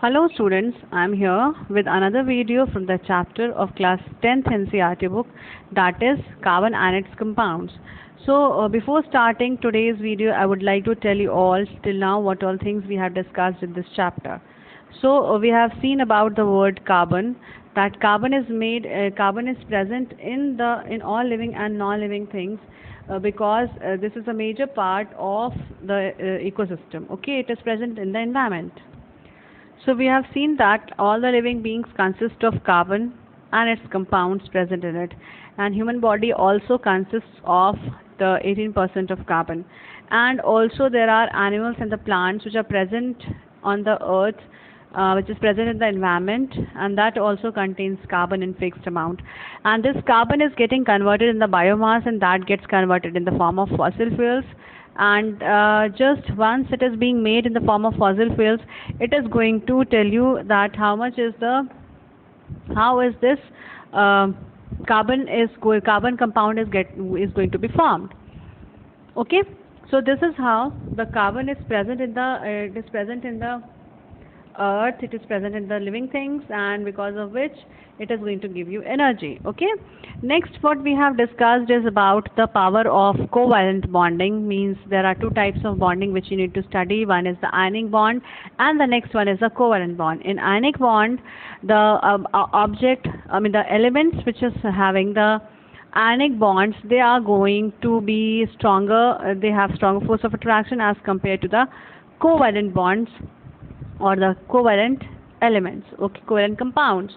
Hello students, I am here with another video from the chapter of class 10th NCERT book, that is carbon and its compounds. So before starting today's video, I would like to tell you all till now what all things we have discussed in this chapter. So we have seen about the word carbon, that carbon is present in all living and non-living things because this is a major part of the ecosystem. Okay, it is present in the environment. So we have seen that all the living beings consist of carbon and its compounds present in it, and human body also consists of the 18% of carbon. And also there are animals and the plants which are present on the earth, which is present in the environment, and that also contains carbon in fixed amount. And this carbon is getting converted in the biomass, and that gets converted in the form of fossil fuels. And just once it is being made in the form of fossil fuels, it is going to tell you that how is this carbon compound is going to be formed. Okay, so this is how the carbon is present in the earth, it is present in the living things, and because of which it is going to give you energy. Okay, next what we have discussed is about the power of covalent bonding. Means there are two types of bonding which you need to study. One is the ionic bond and the next one is the covalent bond. In ionic bond, the the elements which is having the ionic bonds, they are going to be stronger, they have stronger force of attraction as compared to the covalent bonds or the covalent elements, okay, covalent compounds.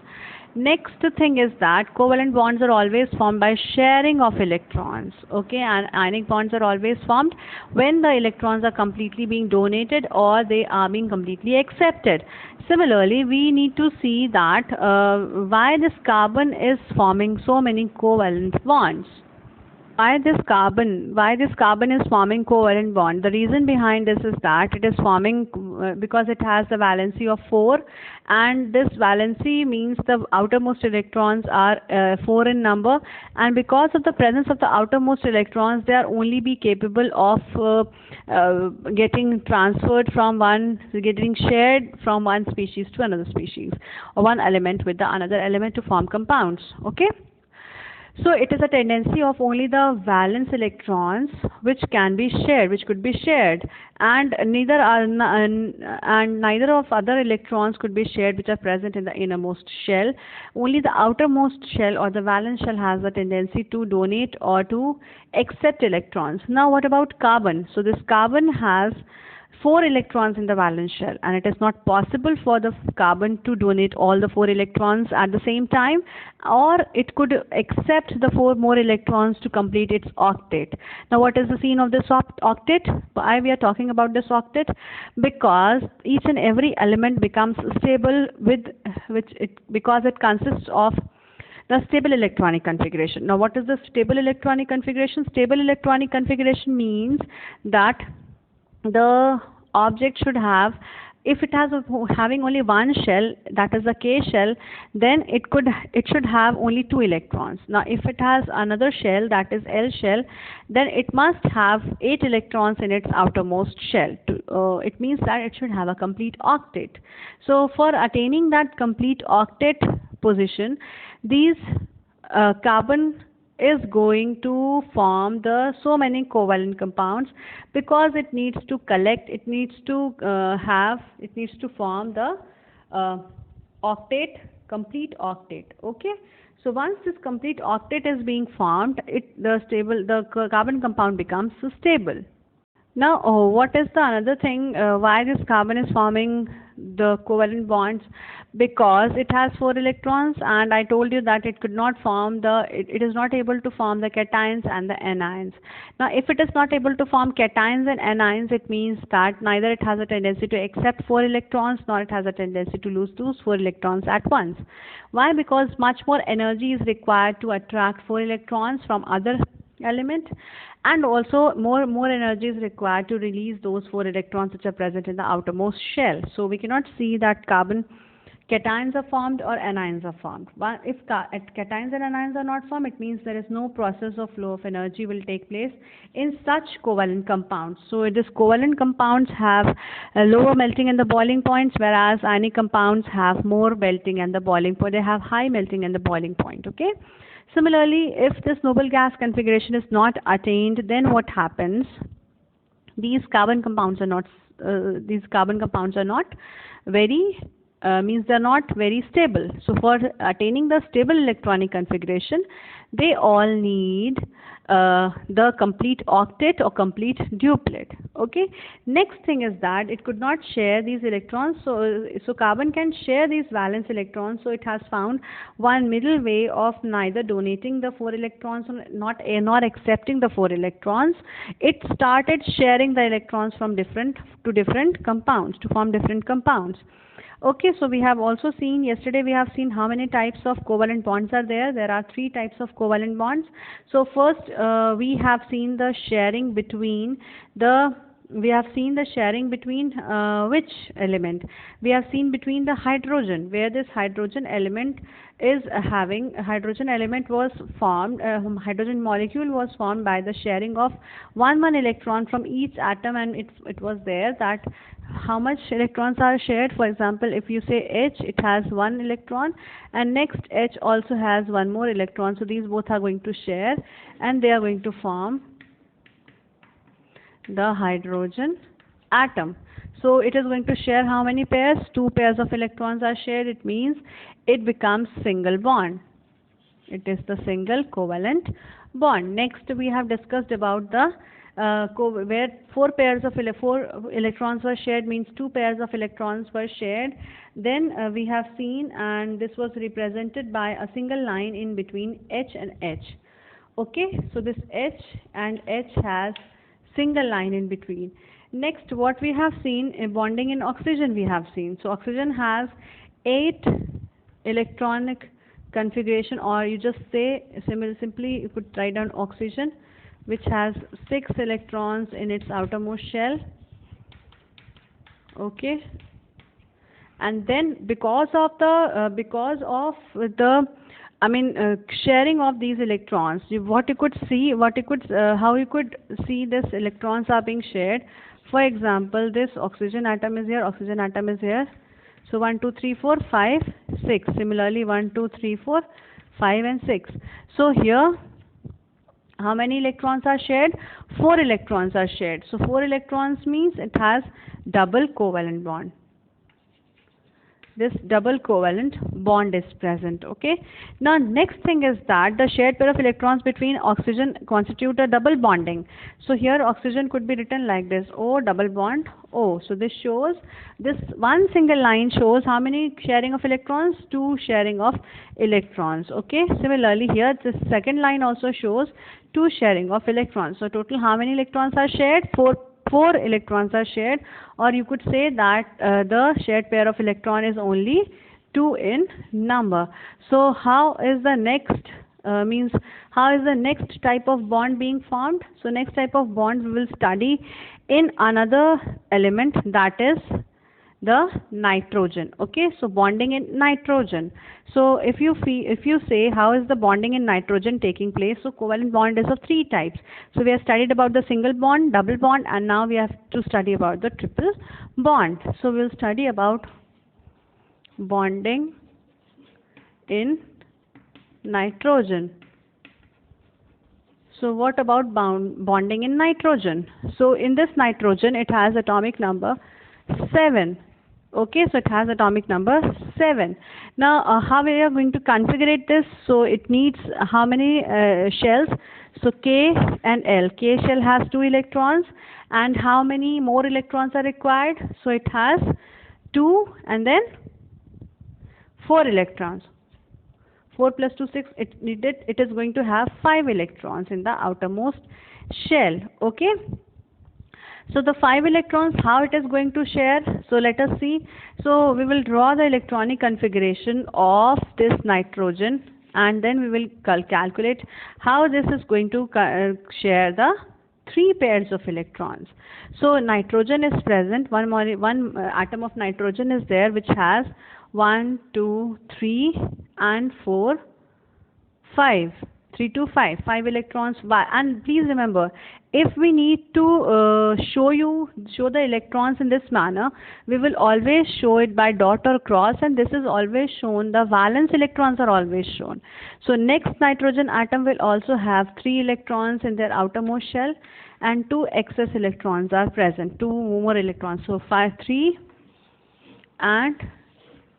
Next thing is that covalent bonds are always formed by sharing of electrons, okay, and ionic bonds are always formed when the electrons are completely being donated or they are being completely accepted. Similarly, we need to see that why this carbon is forming so many covalent bonds. Why this carbon is forming covalent bond? The reason behind this is that it is forming because it has the valency of 4, and this valency means the outermost electrons are 4 in number, and because of the presence of the outermost electrons, they are only be capable of getting shared from one species to another species, or one element with the another element to form compounds. Okay. So it is a tendency of only the valence electrons which could be shared, and neither of other electrons could be shared which are present in the innermost shell. Only the outermost shell or the valence shell has the tendency to donate or to accept electrons. Now what about carbon? So this carbon has 4 electrons in the valence shell, and it is not possible for the carbon to donate all the 4 electrons at the same time, or it could accept the 4 more electrons to complete its octet. Now what is the scene of this octet? Why we are talking about this octet? Because each and every element becomes stable because it consists of the stable electronic configuration. Now what is the stable electronic configuration? Stable electronic configuration means that the object should have, if it has having only one shell, that is the K shell, then it should have only 2 electrons. Now if it has another shell, that is L shell, then it must have 8 electrons in its outermost shell. It means that it should have a complete octet. So for attaining that complete octet position, these carbon is going to form so many covalent compounds, because it needs to form the complete octet. Okay, so once this complete octet is being formed, the carbon compound becomes stable. Now, what is the another thing? Why this carbon is forming the covalent bonds? Because it has 4 electrons, and I told you that it could not form it is not able to form the cations and the anions. Now, if it is not able to form cations and anions, it means that neither it has a tendency to accept 4 electrons, nor it has a tendency to lose those 4 electrons at once. Why? Because much more energy is required to attract 4 electrons from other element, and also more energy is required to release those 4 electrons which are present in the outermost shell. So we cannot see that carbon cations are formed or anions are formed. If cations and anions are not formed, it means there is no process of flow of energy will take place in such covalent compounds. So these covalent compounds have a lower melting and the boiling points, whereas ionic compounds have more melting and the boiling point. They have high melting and the boiling point. Okay. Similarly, if this noble gas configuration is not attained, then what happens? These carbon compounds are not very means they are not very stable. So for attaining the stable electronic configuration, they all need the complete octet or complete duplet. Okay. Next thing is that it could not share these electrons. So carbon can share these valence electrons. So it has found one middle way of neither donating the 4 electrons or not accepting the 4 electrons. It started sharing the electrons from different compounds to form different compounds. Okay, so we have also seen, yesterday we have seen how many types of covalent bonds are there. There are 3 types of covalent bonds. So first we have seen the sharing between which element? We have seen between the hydrogen, where this hydrogen element is having, hydrogen molecule was formed by the sharing of one electron from each atom, and it was there that how much electrons are shared. For example, if you say H, it has 1 electron, and next H also has 1 more electron. So these both are going to share and they are going to form the hydrogen atom. So it is going to share how many pairs? 2 pairs of electrons are shared. It means it becomes single bond. It is the single covalent bond. Next we have discussed about the where 4 electrons were shared, means 2 pairs of electrons were shared. Then we have seen, and this was represented by a single line in between H and H. Okay, so this H and H has single line in between. Next, what we have seen, bonding in oxygen we have seen. So oxygen has 8 electronic configuration, or you just say simply you could write down oxygen, which has 6 electrons in its outermost shell. Okay, and then because of the sharing of these electrons, how you could see this electrons are being shared. For example, this oxygen atom is here, so 1 2 3 4 5 6. Similarly 1 2 3 4 5 and 6. So here how many electrons are shared? 4 electrons are shared. So 4 electrons means it has double covalent bond. This double covalent bond is present. Okay. Now next thing is that the shared pair of electrons between oxygen constitute a double bonding. So here oxygen could be written like this: O double bond O. So this one single line shows how many sharing of electrons? 2 sharing of electrons. Okay. Similarly here this second line also shows 2 sharing of electrons. So total how many electrons are shared? 4 electrons are shared, or you could say that the shared pair of electron is only 2 in number. So how is the next type of bond being formed? So next type of bond we will study in another element, that is the nitrogen. Okay, so bonding in nitrogen. So if you say how is the bonding in nitrogen taking place, so covalent bond is of 3 types. So we have studied about the single bond, double bond, and now we have to study about the triple bond. So we will study about bonding in nitrogen. So what about bonding in nitrogen? So in this nitrogen it has atomic number 7. Okay, so it has atomic number 7. Now how we are going to configure this? So it needs how many shells? So K and L. K shell has 2 electrons, and how many more electrons are required? So it has 2 and then 4 electrons. 4 plus 2 6. It is going to have 5 electrons in the outermost shell. Okay. So the 5 electrons, how it is going to share? So let us see. So we will draw the electronic configuration of this nitrogen, and then we will calculate how this is going to share the three pairs of electrons. So nitrogen is present, one atom of nitrogen is there which has 1, 2, 3 and 4, 5. 3 to 5, 5 electrons. And please remember, if we need to show the electrons in this manner, we will always show it by dot or cross, and this is always shown, the valence electrons are always shown. So next nitrogen atom will also have 3 electrons in their outermost shell, and 2 excess electrons are present, 2 more electrons. So 5, 3 and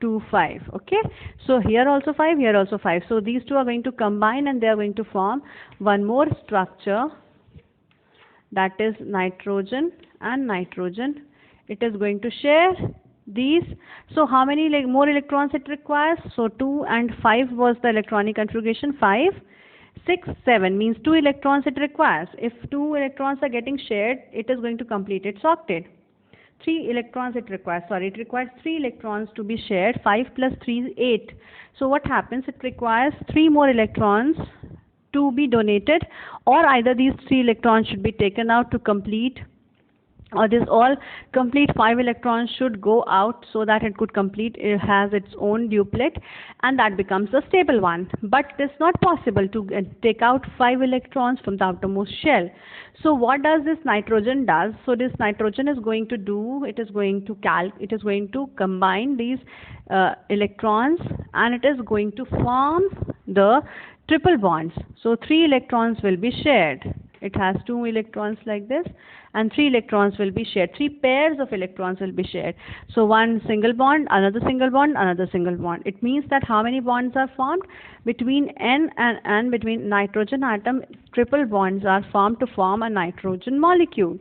2, 5. Okay, so here also 5, here also 5. So these two are going to combine and they are going to form one more structure, that is nitrogen and nitrogen. It is going to share these. So how many more electrons it requires? So 2 and 5 was the electronic configuration. 5, 6, 7 means 2 electrons it requires. If 2 electrons are getting shared, it is going to complete its octet. 3 electrons it requires, it requires 3 electrons to be shared. 5 plus 3 is 8. So what happens? It requires 3 more electrons to be donated, or either these 3 electrons should be taken out to complete, or this all complete 5 electrons should go out so that it could complete, it has its own duplet, and that becomes a stable one. But it is not possible to take out 5 electrons from the outermost shell. So what does this nitrogen does? So this nitrogen is going to do, it is going to combine these electrons, and it is going to form the triple bonds. So 3 electrons will be shared. It has 2 electrons like this, and 3 electrons will be shared. 3 pairs of electrons will be shared. So one single bond, another single bond, another single bond. It means that how many bonds are formed? Between N and N, between nitrogen atom, triple bonds are formed to form a nitrogen molecule.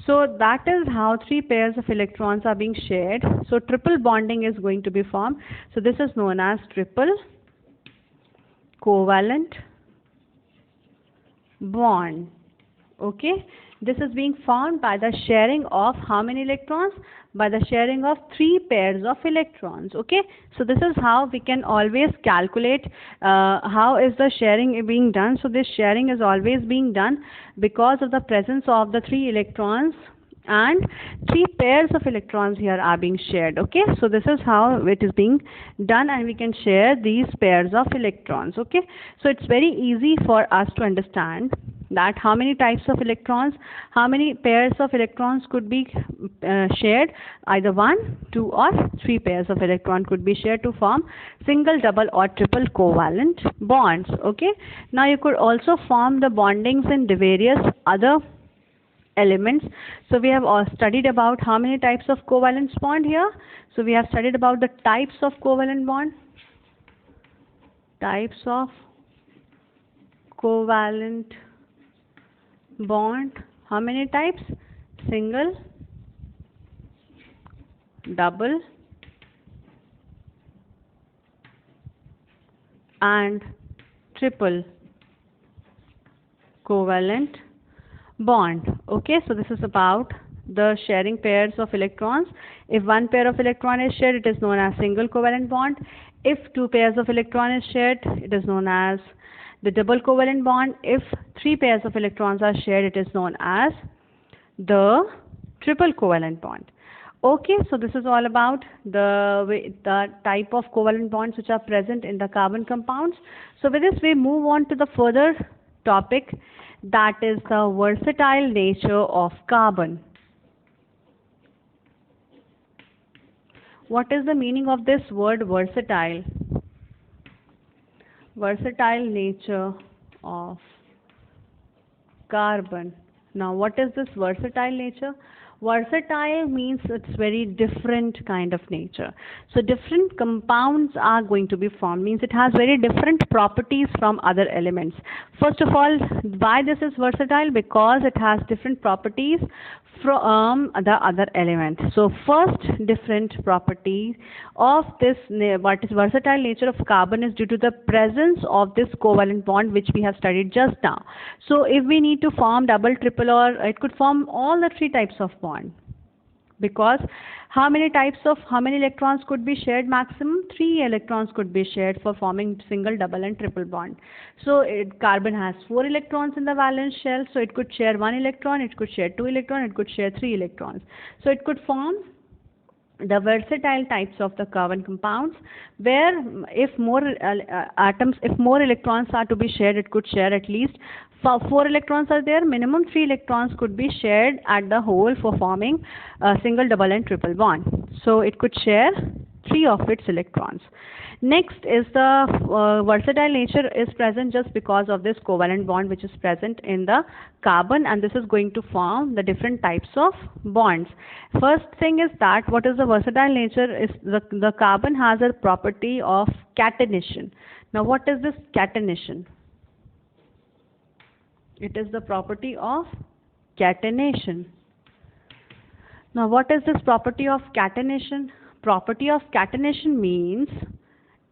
So that is how 3 pairs of electrons are being shared. So triple bonding is going to be formed. So this is known as triple covalent bond. Okay, this is being formed by the sharing of how many electrons? By the sharing of 3 pairs of electrons. Okay, so this is how we can always calculate how is the sharing being done. So this sharing is always being done because of the presence of the 3 electrons, and 3 pairs of electrons here are being shared. Okay, so this is how it is being done, and we can share these pairs of electrons. Okay, so it's very easy for us to understand that how many types of electrons, how many pairs of electrons could be shared. Either 1, 2 or 3 pairs of electrons could be shared to form single, double or triple covalent bonds. Okay, now you could also form the bondings in the various other elements. So we have studied about how many types of covalent bond here. So we have studied about the types of covalent bond. Types of covalent bond. How many types? Single, double and triple covalent bond. Okay, so this is about the sharing pairs of electrons. If 1 pair of electron is shared, it is known as single covalent bond. If 2 pairs of electron is shared, it is known as the double covalent bond. If 3 pairs of electrons are shared, it is known as the triple covalent bond. Okay, so this is all about the type of covalent bonds which are present in the carbon compounds. So with this we move on to the further topic, that is the versatile nature of carbon. What is the meaning of this word versatile? Versatile nature of carbon. Now what is this versatile nature? Versatile means it's very different kind of nature. So different compounds are going to be formed, means it has very different properties from other elements. First of all, why this is versatile? Because it has different properties from the other element. So first different property of this, what is versatile nature of carbon, is due to the presence of this covalent bond which we have studied just now. So if we need to form double, triple, or it could form all the 3 types of bond. because how many electrons could be shared? Maximum 3 electrons could be shared for forming single, double and triple bond. So carbon has 4 electrons in the valence shell, so it could share 1 electron, it could share 2 electrons, it could share 3 electrons. So it could form the versatile types of the carbon compounds, where if more electrons are to be shared, it could share at least 4 electrons are there, minimum 3 electrons could be shared at the whole for forming a single, double and triple bond. So it could share 3 of its electrons. Next is the versatile nature is present just because of this covalent bond which is present in the carbon, and this is going to form the different types of bonds. First thing is that what is the versatile nature is the carbon has a property of catenation. Now what is this catenation? It is the property of catenation. Now what is this property of catenation? Property of catenation means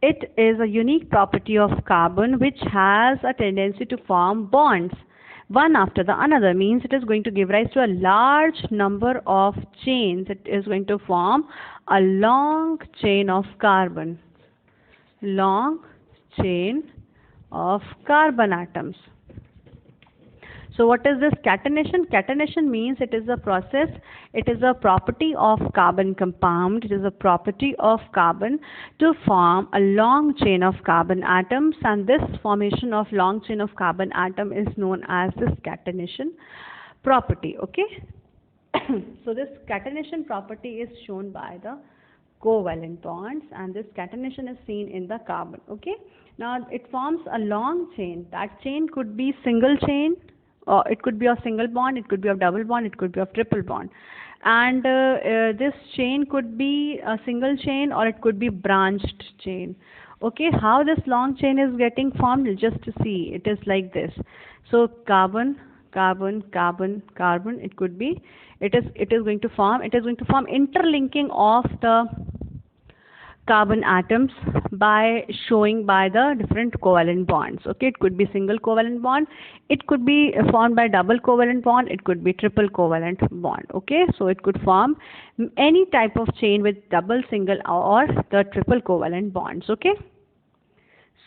it is a unique property of carbon which has a tendency to form bonds one after the another. Means it is going to give rise to a large number of chains. It is going to form a long chain of carbon. Long chain of carbon atoms. So what is this catenation? Catenation means it is a process, it is a property of carbon compound, it is a property of carbon to form a long chain of carbon atoms, and this formation of long chain of carbon atom is known as this catenation property. Okay. So this catenation property is shown by the covalent bonds, and this catenation is seen in the carbon. Okay. Now it forms a long chain. That chain could be single chain, or it could be a single bond, it could be a double bond, it could be a triple bond. And this chain could be a single chain or it could be branched chain. Okay, how this long chain is getting formed, just to see, it is like this. So carbon, carbon, carbon, carbon, it could be, it is going to form interlinking of the carbon atoms by showing by the different covalent bonds. Okay, it could be single covalent bond, it could be formed by double covalent bond, it could be triple covalent bond. Okay, so it could form any type of chain with double, single or the triple covalent bonds. Okay,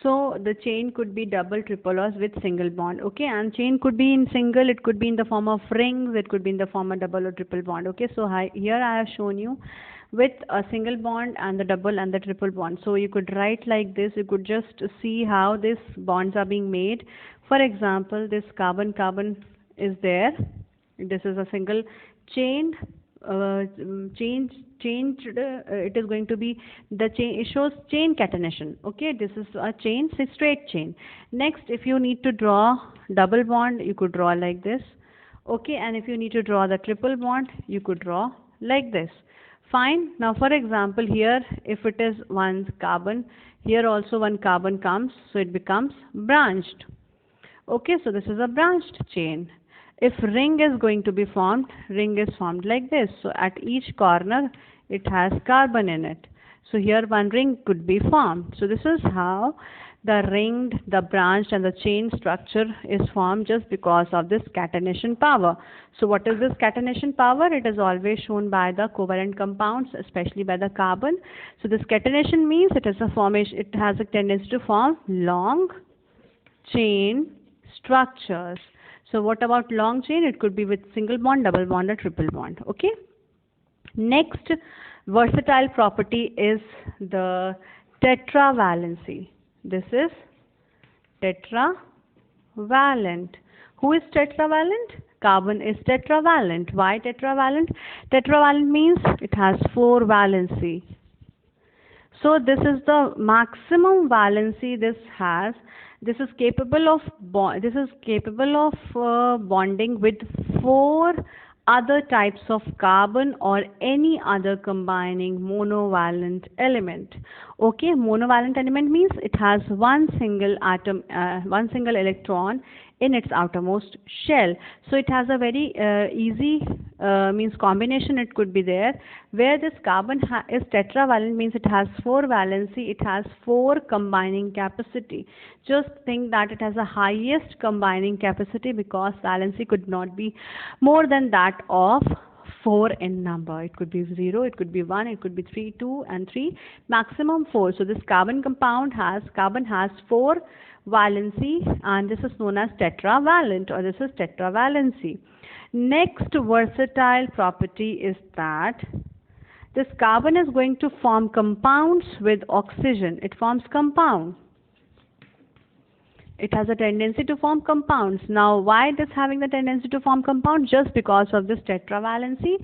so the chain could be double, triple or with single bond. Okay, and chain could be in single, it could be in the form of rings, it could be in the form of double or triple bond. Okay, so here I have shown you with a single bond and the double and the triple bond. So you could write like this, you could just see how these bonds are being made. For example, this carbon-carbon is there, this is a single chain, it is going to be the chain, it shows chain catenation. Okay, this is a chain, straight chain. Next, if you need to draw double bond, you could draw like this. Okay, and if you need to draw the triple bond, you could draw like this. Fine. Now for example, here if it is one carbon, here also one carbon comes, so it becomes branched. Okay, so this is a branched chain. If ring is going to be formed, ring is formed like this. So at each corner it has carbon in it. So here one ring could be formed. So this is how the ringed, the branched and the chain structure is formed just because of this catenation power. So what is this catenation power? It is always shown by the covalent compounds, especially by the carbon. So this catenation means it is a formation, it has a tendency to form long chain structures. So what about long chain? It could be with single bond, double bond or triple bond. Okay. Next versatile property is the tetravalency. This is tetravalent. Who is tetravalent? Carbon is tetravalent. Why tetravalent? Tetravalent means it has 4 valency. So this is the maximum valency this has. This is capable of bonding with 4 other types of carbon or any other combining monovalent element. Okay, monovalent element means it has one single atom, one single electron in its outermost shell. So it has a very easy means combination it could be there, where this carbon is tetravalent means it has 4 valency, it has 4 combining capacity. Just think that it has the highest combining capacity because valency could not be more than that of 4 in number. It could be 0, it could be 1, it could be 3, 2 and 3, maximum 4. So this carbon has 4 valency, and this is known as tetravalent, or this is tetravalency. Next versatile property is that this carbon is going to form compounds with oxygen. It forms compound. It has a tendency to form compounds. Now, why it is having the tendency to form compounds? Just because of this tetravalency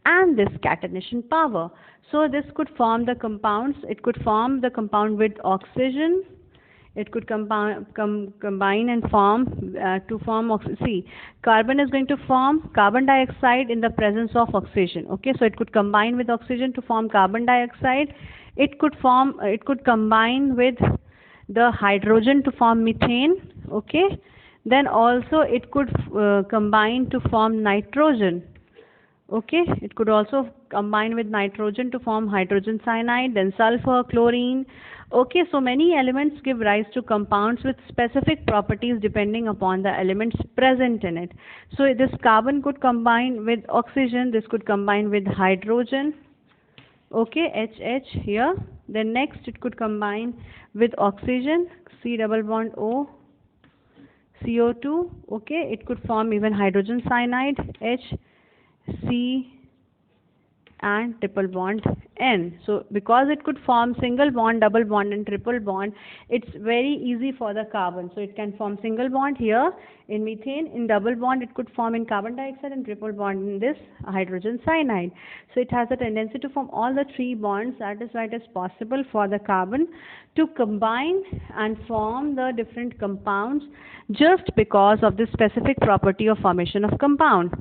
and this catenation power. So this could form the compounds. It could form the compound with oxygen. It could combine and form to form oxygen. See, carbon is going to form carbon dioxide in the presence of oxygen. Okay, so it could combine with oxygen to form carbon dioxide. It could combine with the hydrogen to form methane. Okay, then also it could combine to form nitrogen. Okay, it could also combine with nitrogen to form hydrogen cyanide, then sulfur, chlorine. Okay, so many elements give rise to compounds with specific properties depending upon the elements present in it. So this carbon could combine with oxygen, this could combine with hydrogen. Okay, HH here. Then next it could combine with oxygen, C double bond O, CO2. Okay, it could form even hydrogen cyanide, H, C and triple bond N. So because it could form single bond, double bond and triple bond, it's very easy for the carbon. So it can form single bond here in methane, in double bond it could form in carbon dioxide, and triple bond in this hydrogen cyanide. So it has a tendency to form all the 3 bonds. That is why it is possible for the carbon to combine and form the different compounds just because of this specific property of formation of compound.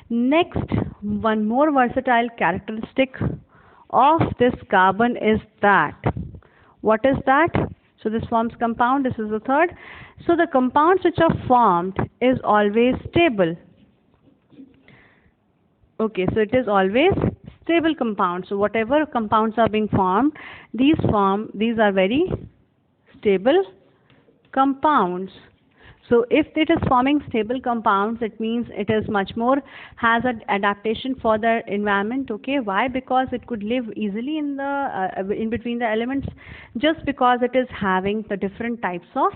Next, one more versatile characteristic of this carbon is that. What is that? So this forms compound, this is the third. So the compounds which are formed is always stable. Okay, so it is always stable compound. So whatever compounds are being formed, these are very stable compounds. So if it is forming stable compounds, it means it is much more has an adaptation for the environment. Okay, why? Because it could live easily in the in between the elements, just because it is having the different types of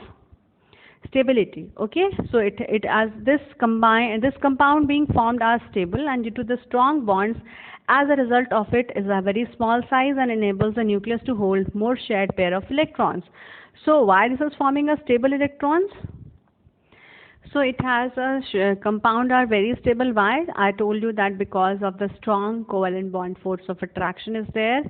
stability. Okay, so it as this compound being formed are stable, and due to the strong bonds, as a result of it is a very small size and enables the nucleus to hold more shared pair of electrons. So why this is forming a stable electrons? So it has a compound are very stable. Why? I told you that because of the strong covalent bond force of attraction is there,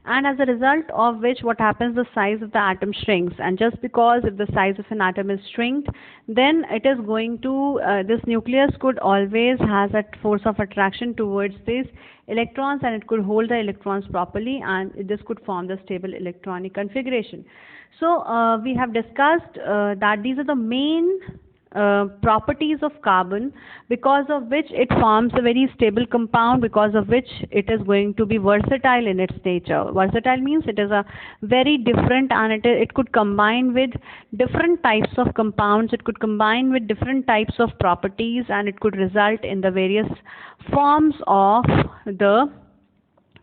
and as a result of which what happens, the size of the atom shrinks. And just because if the size of an atom is shrinked, then it is going to this nucleus could always has a force of attraction towards these electrons, and it could hold the electrons properly, and this could form the stable electronic configuration. So we have discussed that these are the main properties of carbon, because of which it forms a very stable compound, because of which it is going to be versatile in its nature. Versatile means it is a very different, and it could combine with different types of compounds, it could combine with different types of properties, and it could result in the various forms of the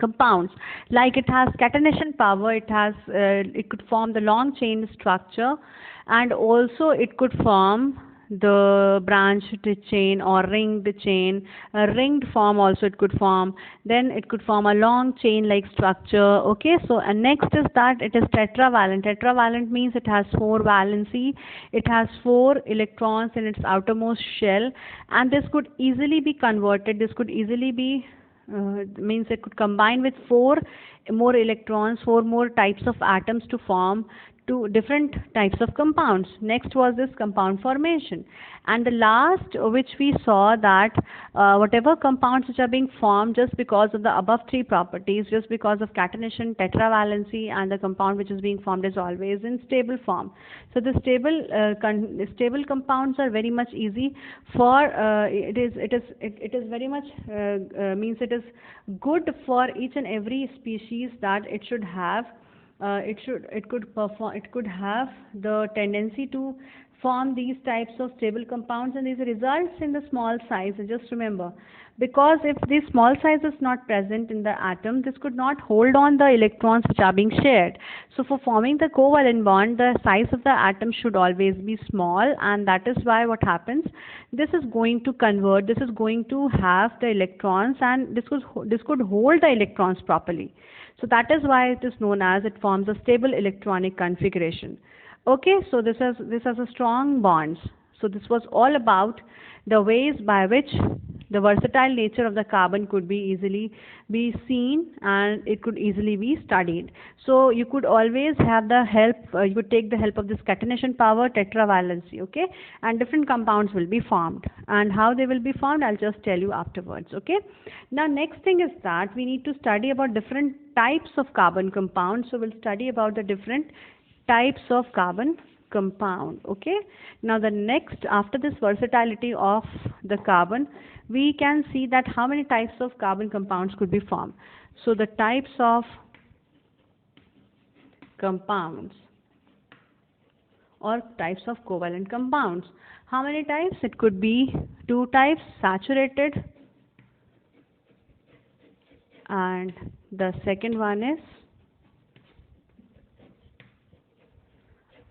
compounds. Like it has catenation power, it could form the long chain structure, and also it could form the branched chain or ringed chain. A ringed form also it could form. Then it could form a long chain like structure. Okay, so and next is that it is tetravalent. Tetravalent means it has 4 valency, it has 4 electrons in its outermost shell, and this could easily be converted, this could easily be means it could combine with 4 more electrons, 4 more types of atoms to form 2 different types of compounds. Next was this compound formation, and the last which we saw that whatever compounds which are being formed just because of the above 3 properties, just because of catenation, tetravalency, and the compound which is being formed is always in stable form. So the stable compounds are very much easy for it is very much means it is good for each and every species that it should have it could have the tendency to form these types of stable compounds, and these results in the small size. Just remember, because if this small size is not present in the atom, this could not hold on the electrons which are being shared. So for forming the covalent bond, the size of the atom should always be small, and that is why what happens, this is going to convert, this is going to have the electrons, and this could hold the electrons properly. So that is why it is known as, it forms a stable electronic configuration. Okay, so this has a strong bonds. So this was all about the ways by which the versatile nature of the carbon could be easily be seen, and it could easily be studied. So you could always have the help, you could take the help of this catenation power, tetravalency, okay, and different compounds will be formed. And how they will be formed, I'll just tell you afterwards, okay. Now next thing is that we need to study about different types of carbon compounds. So we'll study about the different types of carbon compound, okay. Now the next, after this versatility of the carbon, we can see that how many types of carbon compounds could be formed. So the types of compounds or types of covalent compounds, how many types? It could be two types, saturated, and the second one is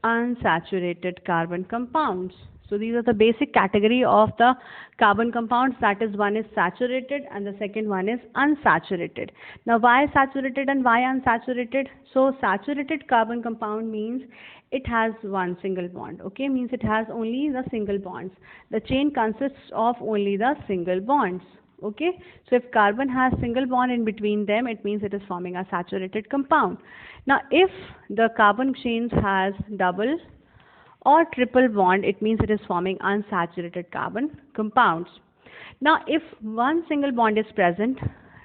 unsaturated carbon compounds. So these are the basic category of the carbon compounds, that is, one is saturated and the second one is unsaturated. Now why saturated and why unsaturated? So saturated carbon compound means it has one single bond, okay, means it has only the single bonds. The chain consists of only the single bonds. Okay, so if carbon has single bond in between them, it means it is forming a saturated compound. Now if the carbon chains has double or triple bond, it means it is forming unsaturated carbon compounds. Now if one single bond is present,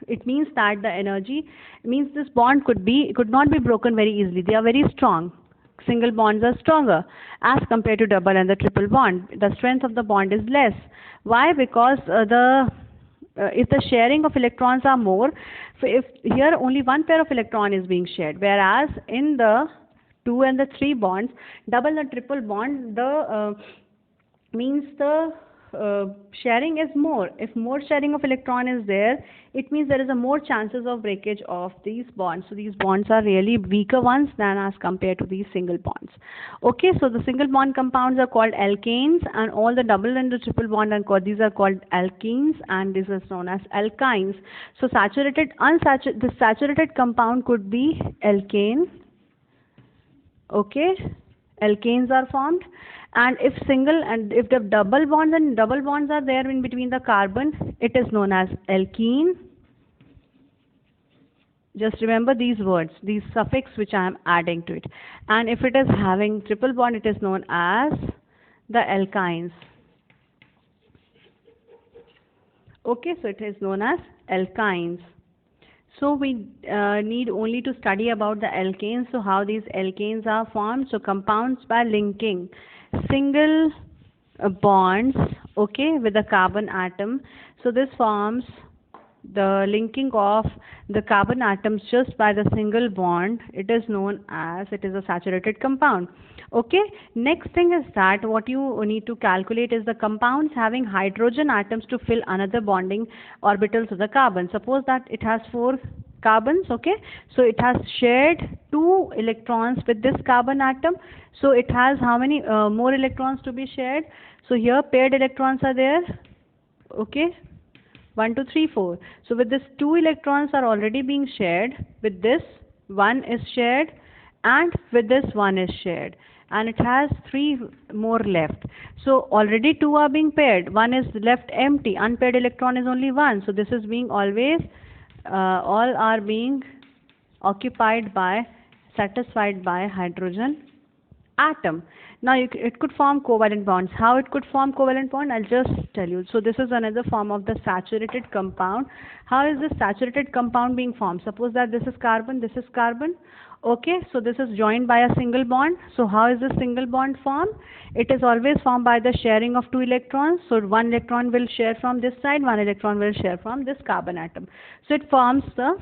it means that the energy, means this bond could not be broken very easily. They are very strong. Single bonds are stronger as compared to double and the triple bond. The strength of the bond is less. Why? Because if the sharing of electrons are more, so if here only one pair of electron is being shared, whereas in the 2 and the 3 bonds, double and triple bond, the means the sharing is more. If more sharing of electron is there, it means there is a more chances of breakage of these bonds. So these bonds are really weaker ones than as compared to these single bonds. Okay, so the single bond compounds are called alkanes, and all the double and the triple bond are called, these are called alkenes, and this is known as alkynes. So the saturated compound could be alkane. Okay, alkanes are formed. And if the double bonds are there in between the carbon, it is known as alkene. Just remember these words, these suffix which I am adding to it. And if it is having triple bond, it is known as the alkynes. Okay, so it is known as alkynes. So we need only to study about the alkanes. So how these alkanes are formed? So compounds by linking single bonds, okay, with the carbon atom. So this forms the linking of the carbon atoms just by the single bond. It is known as, it is a saturated compound. Okay, next thing is that what you need to calculate is the compounds having hydrogen atoms to fill another bonding orbitals of the carbon. Suppose that it has 4 carbons, okay, so it has shared 2 electrons with this carbon atom. So it has how many more electrons to be shared? So here paired electrons are there, okay, 1, 2, 3, 4. So with this 2 electrons are already being shared, with this 1 is shared, and with this 1 is shared, and it has 3 more left. So already 2 are being paired, 1 is left empty, unpaired electron is only 1. So this is being always all are being occupied by, satisfied by hydrogen atom. Now it could form covalent bonds. How it could form covalent bond, I'll just tell you. So this is another form of the saturated compound. How is this saturated compound being formed? Suppose that this is carbon, this is carbon. Okay, so this is joined by a single bond. So how is this single bond formed? It is always formed by the sharing of 2 electrons. So 1 electron will share from this side, 1 electron will share from this carbon atom. So it forms the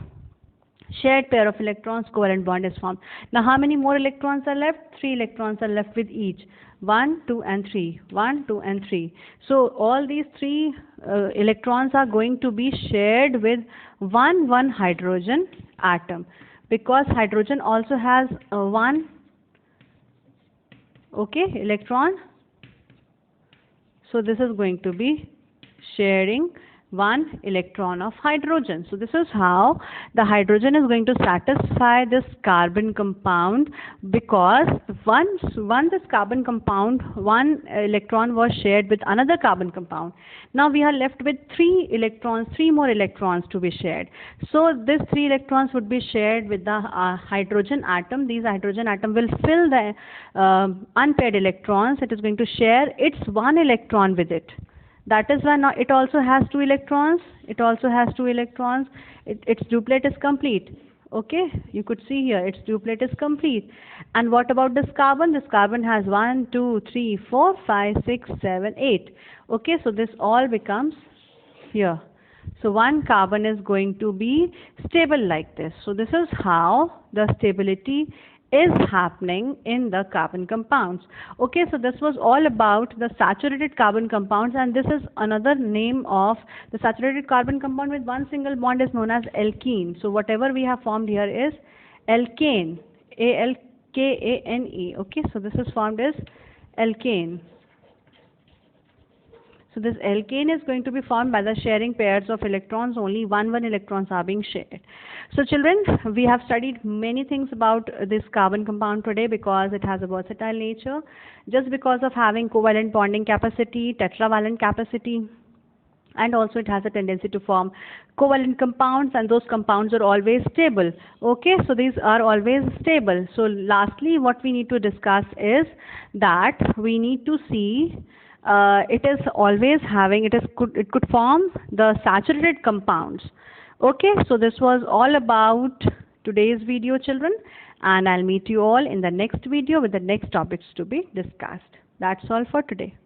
shared pair of electrons, covalent bond is formed. Now how many more electrons are left? 3 electrons are left with each. 1, 2 and 3. 1, 2 and 3. So all these 3 electrons are going to be shared with one hydrogen atom, because hydrogen also has one electron. So this is going to be sharing 1 electron of hydrogen. So this is how the hydrogen is going to satisfy this carbon compound, because once this carbon compound, 1 electron was shared with another carbon compound. Now we are left with 3 more electrons to be shared. So these 3 electrons would be shared with the hydrogen atom. These hydrogen atom will fill the unpaired electrons. It is going to share its 1 electron with it. That is why now it also has 2 electrons. It also has 2 electrons. Its duplet is complete. Okay, you could see here its duplet is complete. And what about this carbon? This carbon has 1, 2, 3, 4, 5, 6, 7, 8. Okay, so this all becomes here. So 1 carbon is going to be stable like this. So this is how the stability is happening in the carbon compounds. Okay, so this was all about the saturated carbon compounds, and this is another name of the saturated carbon compound with 1 single bond is known as alkene. So whatever we have formed here is alkane, ALKANE. Okay, so this is formed as alkane. So this alkane is going to be formed by the sharing pairs of electrons. Only one electrons are being shared. So children, we have studied many things about this carbon compound today, because it has a versatile nature. Just because of having covalent bonding capacity, tetravalent capacity, and also it has a tendency to form covalent compounds, and those compounds are always stable. Okay, so these are always stable. So lastly, what we need to discuss is that we need to see it is always having, it could form the saturated compounds. Okay, so this was all about today's video, children, and I'll meet you all in the next video with the next topics to be discussed. That's all for today.